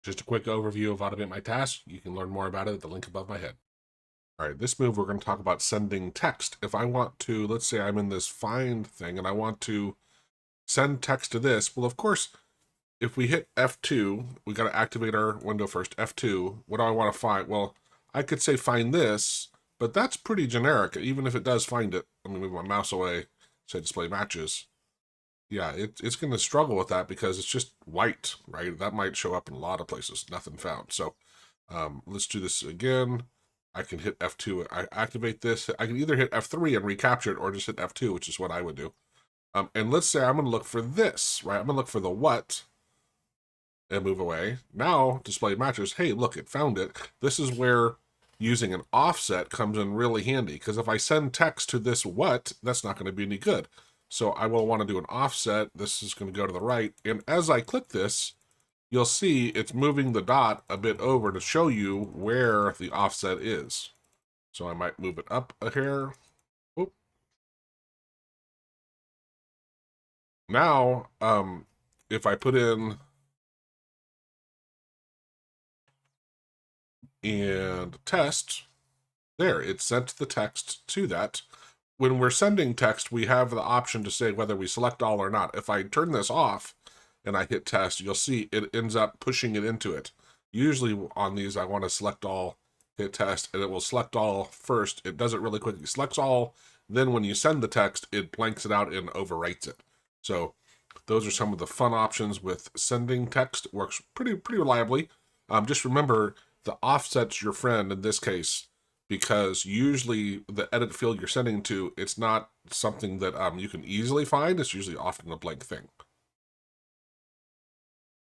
Just a quick overview of AutomateMyTask. You can learn more about it at the link above my head. All right, this move we're going to talk about sending text. If I want to, let's say I'm in this find thing and I want to send text to this, well, of course, if we hit F2, we got to activate our window first, F2. What do I want to find? Well, I could say find this, but that's pretty generic. Even if it does find it, I'm going to move my mouse away, say display matches. Yeah, it's going to struggle with that because it's just white, right? That might show up in a lot of places, nothing found. So let's do this again. I can hit F2, I activate this. I can either hit F3 and recapture it or just hit F2, which is what I would do. And let's say I'm going to look for this, right? I'm going to look for the what and move away. Now, display matches. Hey, look, it found it. This is where using an offset comes in really handy, because if I send text to this what, that's not going to be any good. So I will want to do an offset. This is going to go to the right. And as I click this, you'll see it's moving the dot a bit over to show you where the offset is. So I might move it up a hair. Oop. Now, if I put in and test, there, it sent the text to that. When we're sending text, we have the option to say whether we select all or not. If I turn this off and I hit test, you'll see it ends up pushing it into it. Usually on these, I want to select all, hit test, and it will select all first. It does it really quickly. It selects all, then when you send the text, it blanks it out and overwrites it. So those are some of the fun options with sending text. It works pretty reliably. Just remember, the offset's your friend in this case, because usually the edit field you're sending to, it's not something that you can easily find. It's usually often a blank thing.